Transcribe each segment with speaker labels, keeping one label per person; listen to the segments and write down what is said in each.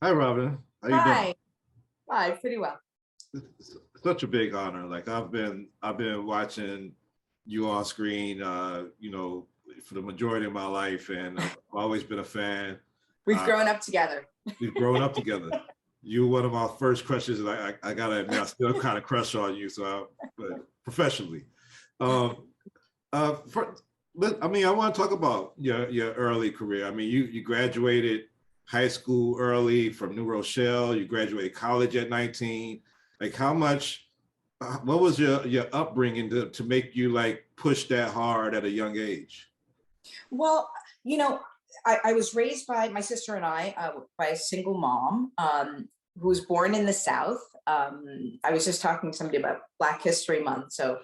Speaker 1: Hi, Robin. How you doing?
Speaker 2: Hi. Hi, pretty well.
Speaker 1: It's such a big honor. Like I've been watching you on screen, for the majority of my life, and I've always been a fan.
Speaker 2: We've
Speaker 1: Uh,
Speaker 2: grown up together.
Speaker 1: we've grown up together. You were one of my first crushes, and I gotta admit, I still kind of crush on you. But professionally, um, I want to talk about your early career. I mean, you graduated high school early from New Rochelle. You graduated college at 19. Like, what was your upbringing to make you like push that hard at a young age?
Speaker 2: Well, you know, I was raised by my sister and I by a single mom who was born in the South. I was just talking to somebody about Black History Month, so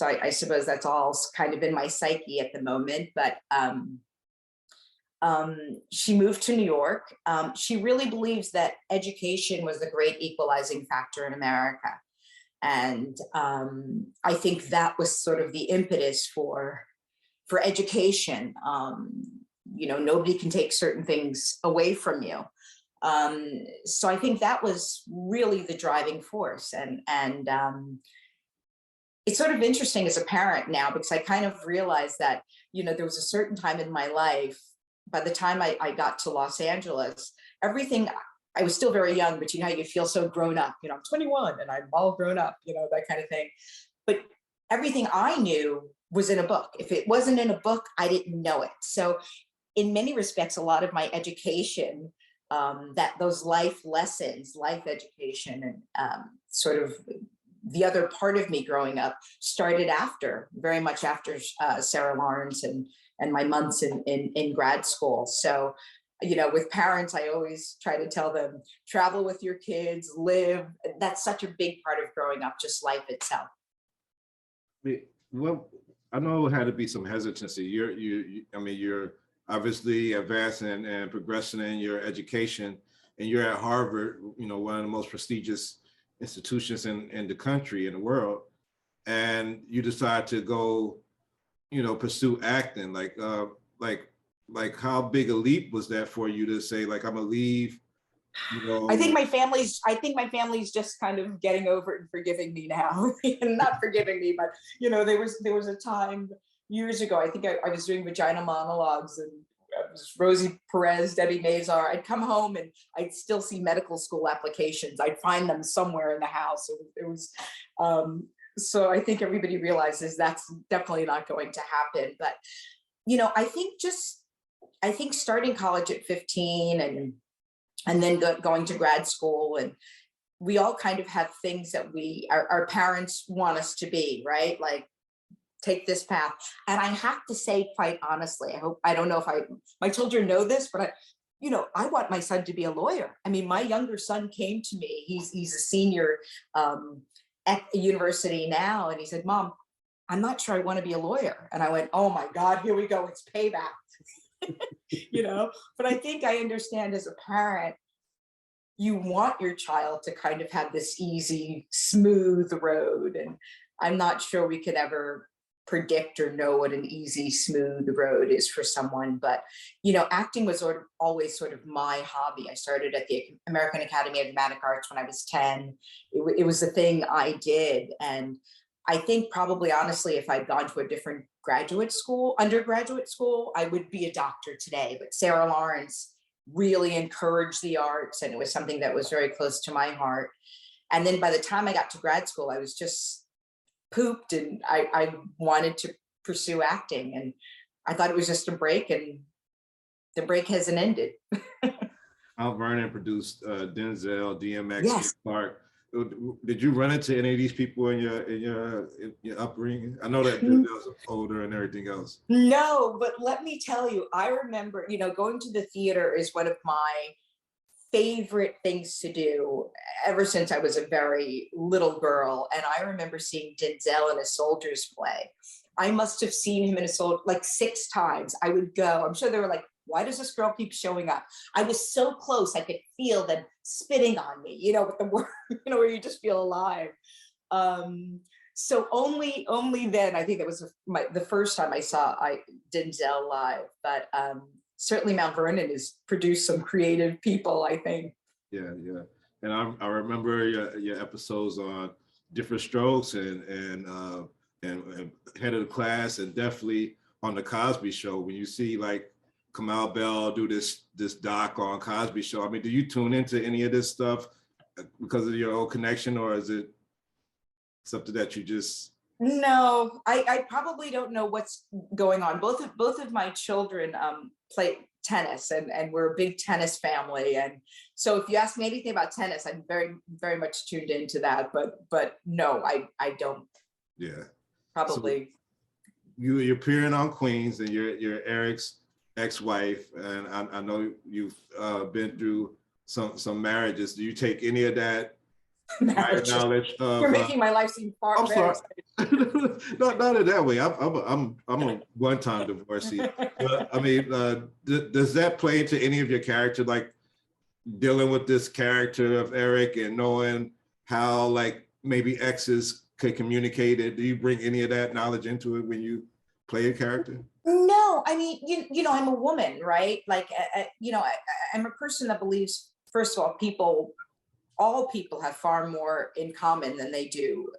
Speaker 2: I suppose that's all kind of in my psyche at the moment. But she moved to New York. She really believes that education was the great equalizing factor in America. And I think that was sort of the impetus for education. Nobody can take certain things away from you. So I think that was really the driving force. And it's sort of interesting as a parent now, because I kind of realized that, there was a certain time in my life, by the time I got to Los Angeles, everything, I was still very young, but you know how you feel so grown up, I'm 21 and I'm all grown up, that kind of thing. But everything I knew was in a book. If it wasn't in a book, I didn't know it. So in many respects, a lot of my education, that those life lessons, life education, and sort of the other part of me growing up started very much after Sarah Lawrence and my months in grad school. So, with parents, I always try to tell them, travel with your kids, live. That's such a big part of growing up, just life itself.
Speaker 1: Well, I know it had to be some hesitancy. You're obviously advancing and progressing in your education, and you're at Harvard, one of the most prestigious institutions in the country, in the world, and you decide to go, pursue acting. Like how big a leap was that for you to say, like, I'm gonna leave,
Speaker 2: I think my family's just kind of getting over it and forgiving me now. Not forgiving me, but there was a time years ago, I think I was doing vagina monologues, and it was Rosie Perez, Debbie Mazar. I'd come home and I'd still see medical school applications. I'd find them somewhere in the house. It was so I think everybody realizes that's definitely not going to happen. But I think starting college at 15 and then going to grad school, and we all kind of have things that our parents want us to be, right? Like, take this path. And I have to say, quite honestly, I don't know if my children know this, but I want my son to be a lawyer. I mean, my younger son came to me, he's a senior at the university now, and he said, Mom, I'm not sure I want to be a lawyer. And I went, oh my God, here we go, it's payback. But I think I understand, as a parent, you want your child to kind of have this easy, smooth road. And I'm not sure we could ever predict or know what an easy, smooth road is for someone. But, acting was always sort of my hobby. I started at the American Academy of Dramatic Arts when I was 10. It was the thing I did. And I think probably, honestly, if I'd gone to a different undergraduate school, I would be a doctor today. But Sarah Lawrence really encouraged the arts, and it was something that was very close to my heart. And then by the time I got to grad school, I was just pooped, and I wanted to pursue acting, and I thought it was just a break, and the break hasn't ended.
Speaker 1: Mount Vernon produced Denzel, DMX,
Speaker 2: Yes.
Speaker 1: Clark. Did you run into any of these people in your upbringing? I know that
Speaker 2: Mm.
Speaker 1: Denzel's older and everything else.
Speaker 2: No, but let me tell you, I remember, going to the theater is one of my favorite things to do ever since I was a very little girl. And I remember seeing Denzel in a soldier's play. I must have seen him in a soldier like 6 times. I would go, I'm sure they were like, why does this girl keep showing up? I was so close, I could feel them spitting on me, with the word, where you just feel alive. So only then, I think that was the first time I saw Denzel live. But certainly Mount Vernon has produced some creative people, I think.
Speaker 1: Yeah, yeah. And I remember your episodes on Different Strokes and Head of the Class, and definitely on the Cosby Show. When you see like Kamal Bell do this doc on Cosby Show, I mean, do you tune into any of this stuff because of your own connection, or is it something that you just?
Speaker 2: No, I probably don't know what's going on. Both of my children play tennis, and we're a big tennis family. And so if you ask me anything about tennis, I'm very much tuned into that. But no, I don't.
Speaker 1: Yeah.
Speaker 2: Probably.
Speaker 1: So you're appearing on Queens, and you're Eric's ex-wife, and I know you've been through some marriages. Do you take any of that knowledge of?
Speaker 2: You're making my life seem far.
Speaker 1: I'm sorry. not in that way. I'm a one-time divorcee. But I mean, does that play into any of your character, like dealing with this character of Eric and knowing how like maybe exes could communicate it? Do you bring any of that knowledge into it when you play a character?
Speaker 2: No, I mean, you know, I'm a woman, right? Like, you know, I'm a person that believes, first of all, all people have far more in common than they do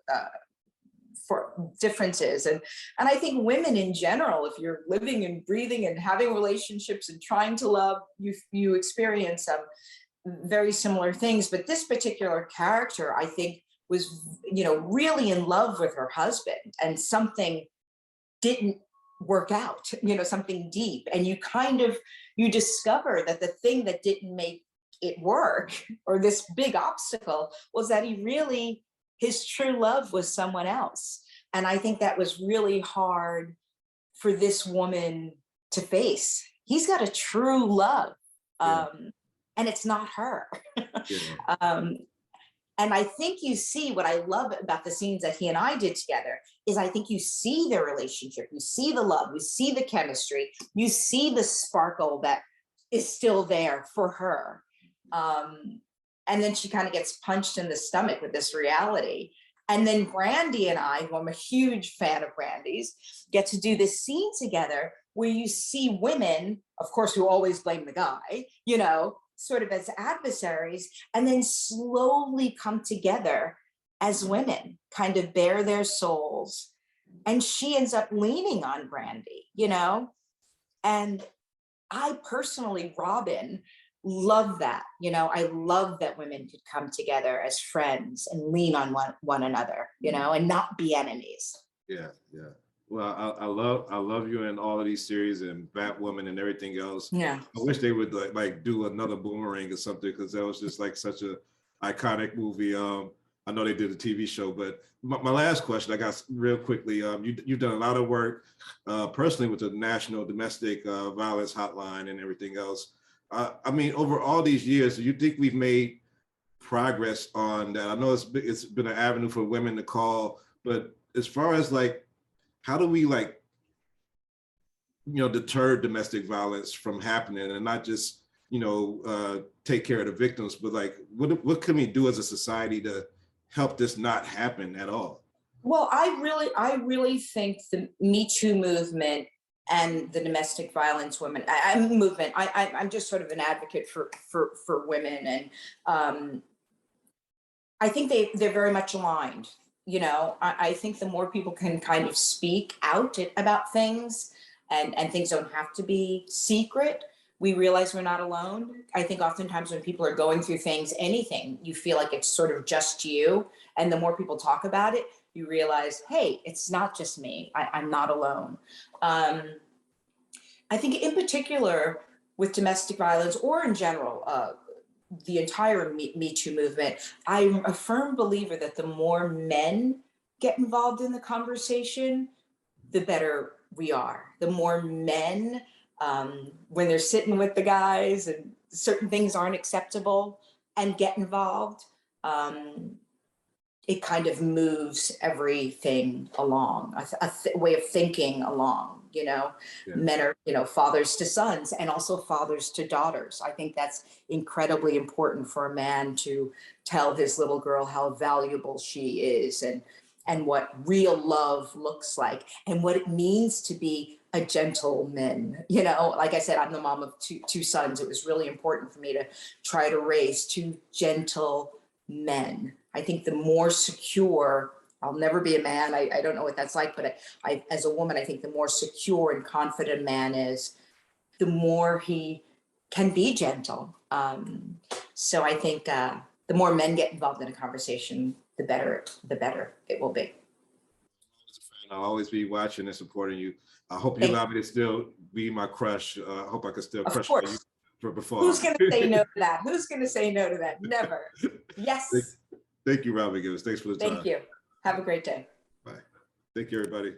Speaker 2: for differences. And I think women in general, if you're living and breathing and having relationships and trying to love, you experience very similar things. But this particular character, I think, was, you know, really in love with her husband, and something didn't work out, you know, something deep. And you discover that the thing that didn't make it work, or this big obstacle, was that his true love was someone else. And I think that was really hard for this woman to face. He's got a true love, and it's not her. And I think you see, what I love about the scenes that he and I did together is I think you see their relationship, you see the love, you see the chemistry, you see the sparkle that is still there for her. And then she kind of gets punched in the stomach with this reality. And then Brandy and I, who I'm a huge fan of Brandy's, get to do this scene together where you see women, of course, who always blame the guy, you know, sort of as adversaries, and then slowly come together as women, kind of bare their souls. And she ends up leaning on Brandy, you know? And I personally, Robin, love that. You know, I love that women could come together as friends and lean on one another, you know, and not be enemies.
Speaker 1: Yeah, yeah. Well, I love you in all of these series and Batwoman and everything else.
Speaker 2: Yeah.
Speaker 1: I wish they would like do another Boomerang or something, because that was just like such a iconic movie. I know they did a TV show, but my last question I got real quickly. You've done a lot of work personally with the National Domestic Violence Hotline and everything else. I mean, over all these years, do you think we've made progress on that? I know it's been an avenue for women to call, but as far as like, how do we like, you know, deter domestic violence from happening, and not just, you know, take care of the victims, but like, what can we do as a society to help this not happen at all?
Speaker 2: Well, I really think the Me Too movement and the domestic violence movement, I'm just sort of an advocate for women, and I think they're very much aligned. You know, I think the more people can kind of speak out about things, and things don't have to be secret, we realize we're not alone. I think oftentimes when people are going through things, anything, you feel like it's sort of just you. And the more people talk about it, you realize, hey, it's not just me. I'm not alone. I think in particular with domestic violence, or in general, the entire Me Too movement, I'm a firm believer that the more men get involved in the conversation, the better we are. The more men, when they're sitting with the guys and certain things aren't acceptable, and get involved, it kind of moves everything along, a way of thinking along, you know. Yeah. Men are, you know, fathers to sons, and also fathers to daughters. I think that's incredibly important for a man to tell his little girl how valuable she is, and what real love looks like, and what it means to be a gentleman. You know, like I said, I'm the mom of two sons. It was really important for me to try to raise two gentle men. I think the more secure, I'll never be a man. I don't know what that's like, but I, as a woman, I think the more secure and confident a man is, the more he can be gentle. So I think the more men get involved in a conversation, the better it will be.
Speaker 1: I'll always be watching and supporting you. I hope you
Speaker 2: Thank
Speaker 1: allow me to still be my crush. I hope I can still
Speaker 2: Of
Speaker 1: crush you
Speaker 2: course.
Speaker 1: for before.
Speaker 2: Who's going to say no to that? Who's going to say no to that? Never. Yes.
Speaker 1: Thank you, Robin Gibbons. Thanks for the time.
Speaker 2: Thank you. Have a great day.
Speaker 1: Bye. Thank you, everybody.